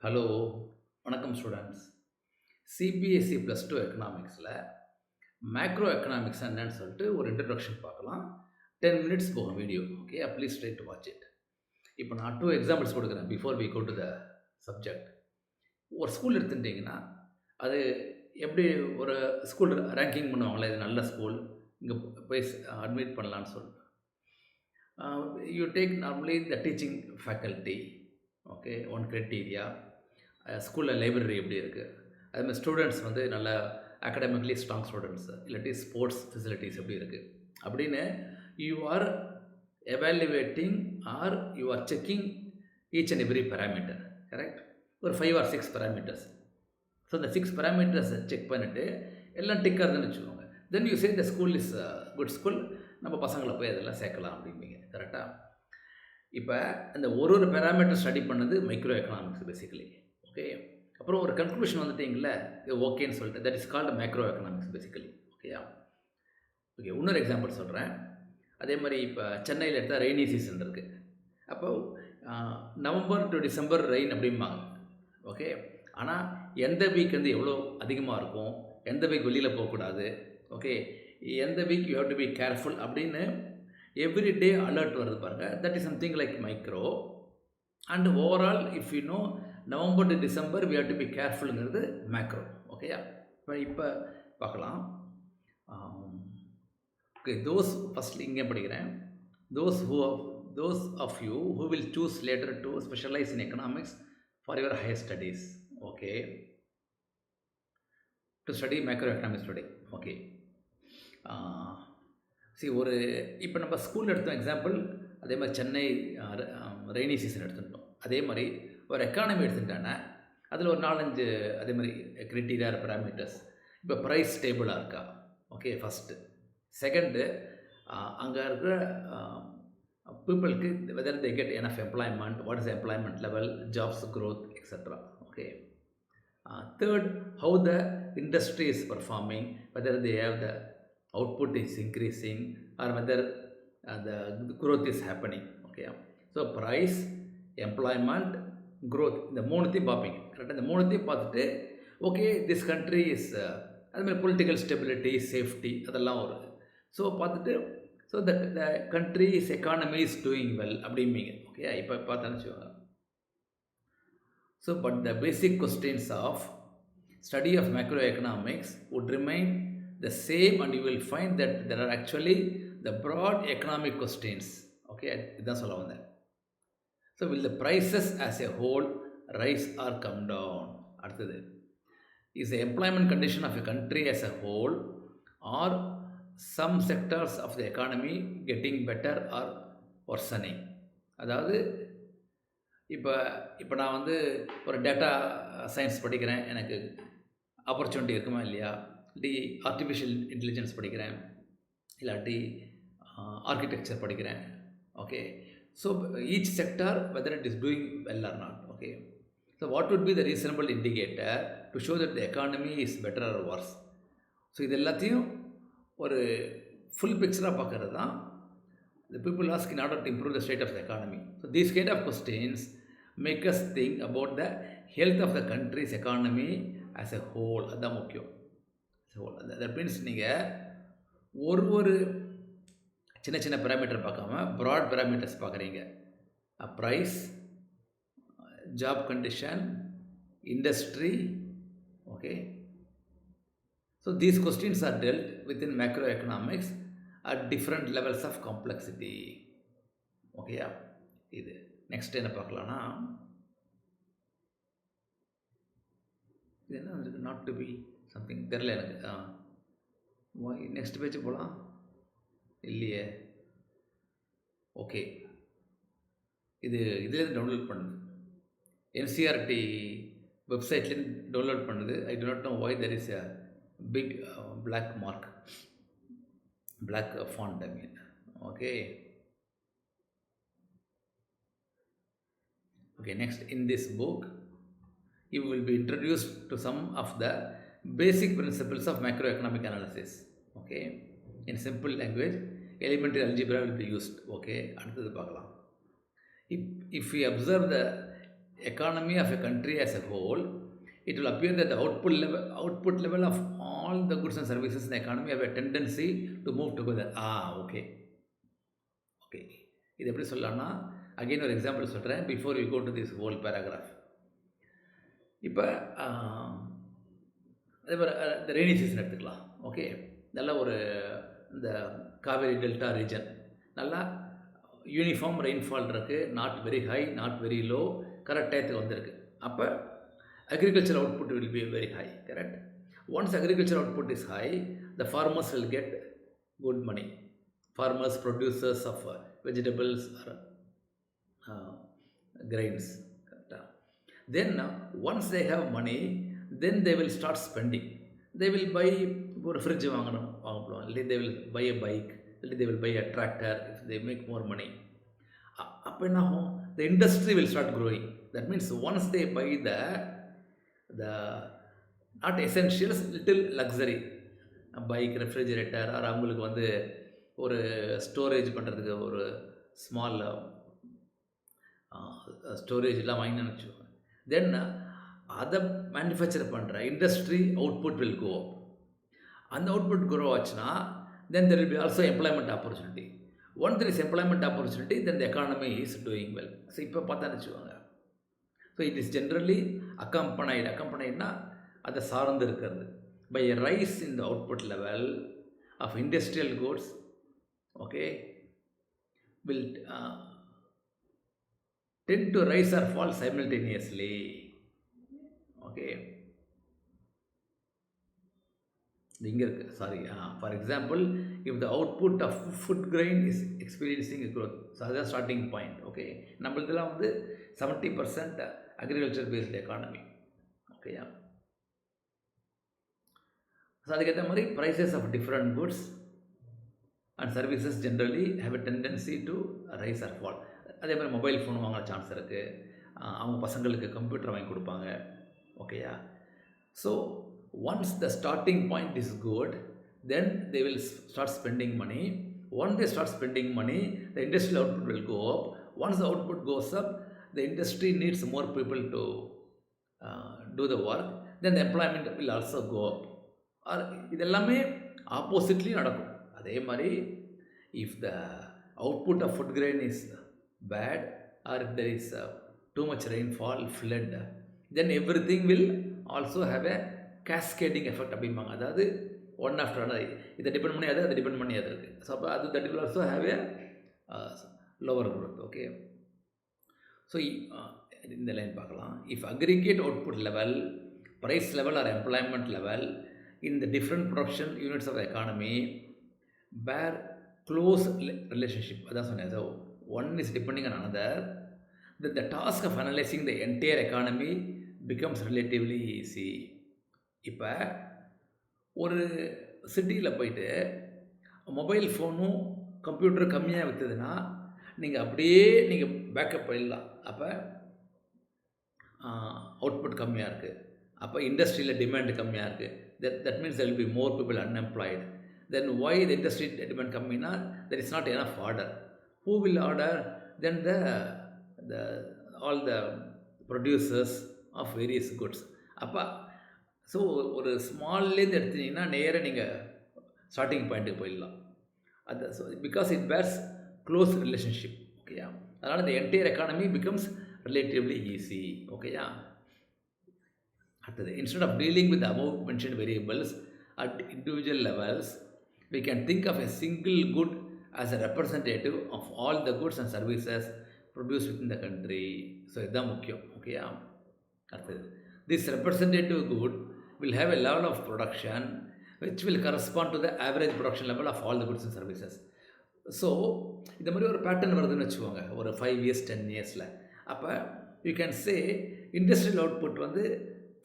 Hello, வணக்கம் students. CBSE plus two எக்கனாமிக்ஸில் macro economics என்னன்னு சொல்லிட்டு ஒரு இன்ட்ரடக்ஷன் பார்க்கலாம். 10 மினிட்ஸ் போகும் video. Okay, please try to watch it. இப்போ நான் 2 எக்ஸாம்பிள்ஸ் கொடுக்குறேன் before we go to the subject. ஒரு ஸ்கூல் எடுத்துட்டிங்கன்னா அது எப்படி ஒரு ஸ்கூல் ரேங்கிங் பண்ணுவாங்களே, இது நல்ல ஸ்கூல், இங்கே போய் அட்மிட் பண்ணலான்னு சொல்லிட்டு. You take normally the teaching faculty. Okay, one criteria. ஸ்கூலில் லைப்ரரி எப்படி இருக்குது, அதுமாதிரி ஸ்டூடெண்ட்ஸ் வந்து நல்ல அகடமிக்லி ஸ்ட்ராங் ஸ்டூடெண்ட்ஸு, இல்லாட்டி ஸ்போர்ட்ஸ் ஃபெசிலிட்டிஸ் எப்படி இருக்குது அப்படின்னு you are evaluating are you are checking each and every parameter. Correct? ஒரு 5 or 6 பேராமீட்டர்ஸ். ஸோ இந்த 6 பேராமீட்டர்ஸை செக் பண்ணிவிட்டு எல்லாம் டிக்காதுன்னு வச்சுக்கோங்க. Then you say the school is good school, நம்ம பசங்களை போய் அதெல்லாம் சேர்க்கலாம் அப்படிம்பீங்க. கரெக்டாக? இப்போ அந்த ஒரு பேராமீட்டர் ஸ்டடி பண்ணது மைக்ரோ எக்கனாமிக்ஸ் பேசிக்கலி. ஓகே, அப்புறம் ஒரு கன்க்ளூஷன் வந்துட்டிங்களே, இது ஓகேன்னு சொல்லிட்டு, that is called macro economics basically. ஓகேயா? ஓகே, இன்னொரு எக்ஸாம்பிள் சொல்கிறேன். அதே மாதிரி இப்போ சென்னையில் எடுத்தால் ரெய்னி சீசன் இருக்குது. அப்போ நவம்பர் டு டிசம்பர் ரெயின் அப்படிம்பாங்க. ஓகே, ஆனால் எந்த வீக் வந்து எவ்வளோ அதிகமாக இருக்கும், எந்த வீக் வெளியில் போகக்கூடாது, ஓகே, எந்த week you have to be careful அப்படின்னு எவ்ரி டே அலர்ட் வருது பாருங்கள். That is something like micro. And overall if you know November to December we have to be கேர்ஃபுல்ங்கிறது மேக்ரோ. ஓகேயா? இப்போ பார்க்கலாம். ஓகே, தோஸ் ஃபஸ்ட் இங்கே படிக்கிறேன். Those of you who will choose later to specialise in economics for your higher studies. Okay, to study macro economics today. Okay, ஒரு இப்போ நம்ம school எடுத்தோம் எக்ஸாம்பிள். அதே மாதிரி சென்னை ரெய்னி சீசன் எடுத்துட்டோம். அதே மாதிரி ஒரு எக்கானமி எடுத்துட்டானே, அதில் ஒரு 4-5 அதே மாதிரி க்ரைட்டீரியா பேராமீட்டர்ஸ். இப்போ ப்ரைஸ் ஸ்டேபிளாக இருக்கா? Okay, first. செகண்டு, அங்கே இருக்கிற பீப்புளுக்கு whether they get enough employment, what is employment level, jobs growth, etcetera. Okay, third, how the industry is performing, whether they have the output is increasing or whether the growth is happening. Okay, so price, employment, growth, இந்த மூணுத்தையும் பார்ப்பீங்க. கரெக்டாக? இந்த மூணுத்தையும் பார்த்துட்டு okay this country is அதுமாதிரி political stability, safety, அதெல்லாம் வருது. ஸோ பார்த்துட்டு so the country is economy is doing well அப்படிம்பீங்க. ஓகே, இப்போ பார்த்தோன்னு வச்சுக்கோங்க. So but the basic questions of study of macro economics would remain the same, and you will find that there are actually the broad economic questions. Okay, இதான் சொல்ல வந்தேன். So will the prices as a whole rise or come down? அடுத்தது, is the employment condition of a country as a whole or some sectors of the economy getting better or worsening? அதாவது இப்போ நான் வந்து ஒரு data science படிக்கிறேன், எனக்கு opportunity இருக்குமா இல்லையா? இல்லாட்டி ஆர்டிஃபிஷியல் இன்டெலிஜென்ஸ் படிக்கிறேன், இல்லாட்டி ஆர்கிடெக்சர் படிக்கிறேன். Okay, so each sector whether it is doing well or not. Okay, so what would be the reasonable indicator to show that the economy is better or worse? So இது எல்லாத்தையும் ஒரு full பிக்சராக பார்க்கறது தான் the people ask in order to improve the state of the economy. So these kind of questions make us think about the health of the country's economy as a whole. அதுதான் முக்கியம். So that means நீங்கள் ஒரு சின்ன சின்ன parameter பார்க்காம broad parameters பார்க்குறீங்க. Price, job condition, industry. Okay, so these questions are dealt within macroeconomics at different levels of complexity. ஓகேயா? இது நெக்ஸ்ட் என்ன பார்க்கலான்னா, இது என்ன இருக்குது, நாட் டு பி சம்திங் தெரில எனக்கு. நெக்ஸ்ட் பேஜ் போகலாம் இல்லையே. ஓகே, இதுலேருந்து டவுன்லோட் பண்ணுது, என்சிஆர்டி வெப்சைட்லேருந்து டவுன்லோட் பண்ணுது. I do not know why there is a big black mark, black font, I mean. Okay, next in this book you will be introduced to some of the basic principles of macroeconomic analysis. Okay, in simple language elementary algebra will be used. Okay, அடுத்தது பார்க்கலாம். If we observe the economy of a country as a whole, it will appear that the output level of all the goods and services in the economy have a tendency to move together. Okay. Okay, இது எப்படி சொல்லலாம்னா, again ஒரு example சொல்கிறேன் before you go to this whole paragraph. இப்போ அதே மாதிரி இந்த rainy season எடுத்துக்கலாம். ஓகே, நல்ல ஒரு இந்த காவேரி டெல்டா ரீஜன் நல்லா யூனிஃபார்ம் ரெயின்ஃபால் இருக்குது, not very high not very low, correct டயத்துக்கு வந்திருக்கு. அப்போ agriculture output will be very high, correct? Once agriculture output is high, the farmers will get good money. Farmers, producers of vegetables or grains, correct? Then once they have money, then they will start spending. They will buy ஒரு fridge வாங்கணும், இல்லை they will buy a bike, இல்லை they will buy a tractor if they make more money. அப்போ என்ன ஆகும்? The industry will start growing. That means once they buy the not essentials, little luxury, bike, refrigerator, or அவங்களுக்கு வந்து ஒரு storage பண்ணுறதுக்கு ஒரு small ஸ்டோரேஜ்லாம் வாங்கினு வச்சுக்கோங்க. தென் அதை மேனுஃபேக்சர் பண்ணுற industry output will go up. அந்த அவுட்புட் க்ரோ ஆச்சுன்னா then there will be also employment opportunity. Once there is employment opportunity, then the economy is doing well. So இப்போ பார்த்தான்னு வச்சுக்கோங்க. ஸோ இட் இஸ் ஜென்ரலி அக்கம்பனைட்னா அதை சார்ந்து இருக்கிறது by a rise in the output level of industrial goods. Okay, will tend to rise or fall simultaneously. Okay, இங்கே இருக்குது, sorry, for example if the output of food grain is experiencing growth, so அதுதான் starting point. Okay, நம்மளதெல்லாம் வந்து 70% agriculture based economy. ஓகேயா, so அதுக்கேற்ற மாதிரி prices of different goods and services generally have a tendency to rise or fall. அதே மாதிரி mobile phone வாங்குற chance இருக்குது, அவங்க பசங்களுக்கு கம்ப்யூட்டர் வாங்கி கொடுப்பாங்க. ஓகேயா, so once the starting point is good, then they will start spending money. Once they start spending money, the industrial output will go up. Once the output goes up, the industry needs more people to do the work, then the employment will also go up. Or இதெல்லாமே oppositely நடக்கும். அதே மாதிரி if the output of food grain is bad, or if there is too much rainfall, flood, then everything will also have a cascading effect அப்படிம்பாங்க. அதாவது one after another, இதை depend பண்ணி அதை depend பண்ணி அது இருக்குது. ஸோ அப்போ அது that will also have a lower growth. Okay, so இந்த லைன் பார்க்கலாம். If aggregate output level, price level or employment level in the different production units of economy bear close relationship, அதான் சொன்னேன். So one is depending on another, the task of analysing the entire economy becomes relatively easy. இப்போ ஒரு சிட்டியில் போயிட்டு mobile ஃபோனும் கம்ப்யூட்டரும் கம்மியாக விற்றுதுன்னா நீங்கள் அப்படியே நீங்கள் பேக்கப் பண்ணிடலாம். அப்போ அவுட்புட் கம்மியாக இருக்குது, அப்போ இண்டஸ்ட்ரியில் டிமாண்ட் கம்மியாக இருக்குது. That means there will be more people unemployed. Then why the industry demand கம்மினா there is not enough order. Who will order? Then all the producers of various goods. அப்போ ஸோ ஒரு ஸ்மால்லேருந்து எடுத்தீங்கன்னா நேராக நீங்கள் ஸ்டார்டிங் பாயிண்ட்டுக்கு போயிடலாம். அது so because it bears close relationship. ஓகேயா, அதனால் இந்த entire economy becomes relatively easy. ஓகேயா, அடுத்தது, instead of dealing with above mentioned variables at individual levels, we can think of a single good as a representative of all the goods and services produced within the country. So இதுதான் முக்கியம். ஓகேயா, அடுத்தது, this representative good will have a level of production which will correspond to the average production level of all the goods and services. So இந்த மாதிரி ஒரு pattern வருதுன்னு வச்சுக்கோங்க ஒரு 5 years 10 yearsல. அப்போ you can say industrial output வந்து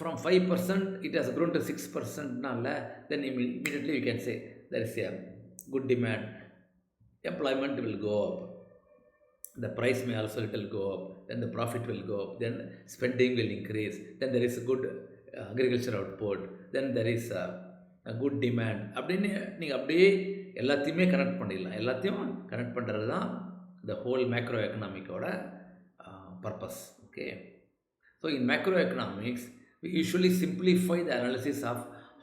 from 5% it has grown to 6%னால then immediately you can say there is a good demand, employment will go up, the price may also little go up, then the profit will go up, then spending will increase, then there is a good agriculture output, then there is a good demand. அப்படின்னு நீங்கள் அப்படியே எல்லாத்தையுமே connect பண்ணிடலாம். எல்லாத்தையும் connect பண்ணுறது தான் இந்த whole macro எக்கனாமிக்கோட purpose. Okay. So in macroeconomics, we usually simplify the analysis of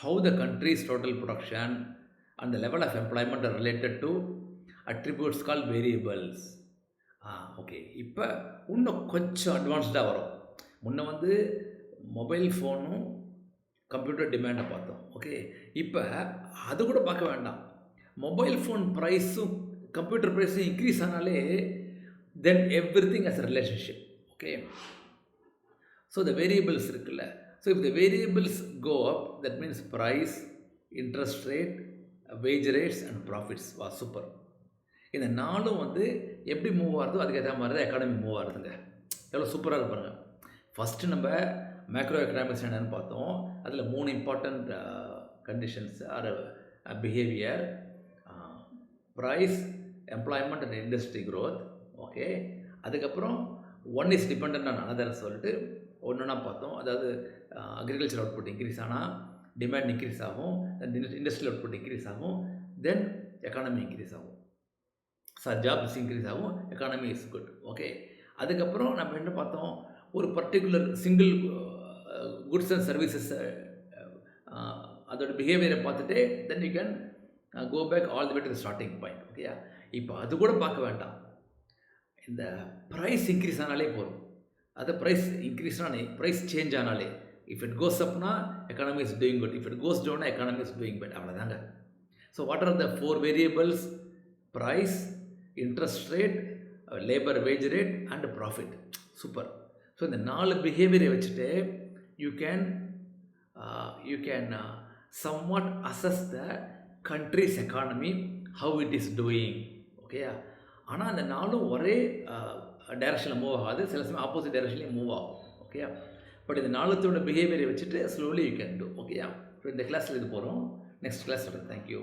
how the country's total production and the level of employment are related to attributes called variables. Okay. இப்போ இன்னும் கொஞ்சம் அட்வான்ஸ்டாக வரும். முன்ன வந்து மொபைல் ஃபோனும் computer டிமாண்டை பார்த்தோம். Okay. இப்போ அது கூட பார்க்க வேண்டாம். மொபைல் ஃபோன் ப்ரைஸும் கம்ப்யூட்டர் ப்ரைஸும் இன்க்ரீஸ் ஆனாலே then everything has a relationship. Okay. So the variables இருக்குல்ல. So if the variables go up, that means price, interest rate, wage rates and profits வா சூப்பர். இந்த நாளும் வந்து எப்படி மூவ் ஆகுதோ அதுக்கேற்ற மாதிரி தான் எக்கானமி மூவ் ஆகுதுங்க. எவ்வளோ சூப்பராக இருப்பாங்க. ஃபஸ்ட்டு நம்ம மேக்ரோ எக்கனாமிக்ஸ் என்னென்னு பார்த்தோம். அதில் 3 important conditions are behaviour, price, employment and industry growth. Okay. அதுக்கப்புறம் one is depend on another சொல்லிட்டு ஒன்றுனா பார்த்தோம். அதாவது அக்ரிகல்ச்சர் அவுட்புட் இன்க்ரீஸ் ஆனால் டிமாண்ட் இன்க்ரீஸ் ஆகும், இண்டஸ்ட்ரியல் அவுட்புட் இன்க்ரீஸ் ஆகும், தென் எக்கானமி இன்க்ரீஸ் ஆகும். ஜாப்ஸ் இன்க்ரீஸ் ஆகும், எக்கானமி இஸ் குட். ஓகே. அதுக்கப்புறம் நம்ம என்ன பார்த்தோம், ஒரு particular single goods and services அதோட பிஹேவியரை பார்த்துட்டு then you can go back all the way to the starting point. ஓகேயா. இப்போ அது கூட பார்க்க வேண்டாம். இந்த ப்ரைஸ் இன்க்ரீஸ் ஆனாலே போதும். அது ப்ரைஸ் இன்க்ரீஸ்னாலே, ப்ரைஸ் சேஞ்ச் ஆனாலே, இஃப் இட் கோஸ் அப்னா economy is doing good, if it goes டவுன்னா எக்கானமி இஸ் டூயிங் பேட். அவ்வளோதாங்க. So what are the 4 variables? Price, interest rate, labour wage rate and profit. Super. So இந்த 4 பிஹேவியரை வச்சுட்டு you can somewhat assess the country's economy, how it is doing. ஓகேயா. ஆனால் அந்த 4ம் ஒரே டைரக்ஷனில் மூவ் ஆகாது, சில சமயம் ஆப்போசிட் டைரக்ஷன்லேயும் மூவ் ஆகும். ஓகேயா. பட் இந்த 4த்தோட பிஹேவியரை வச்சுட்டு ஸ்லோலி யூ கேன் டூ. ஓகேயா. இப்போ இந்த கிளாஸில் இது போகிறோம். Next class thank you.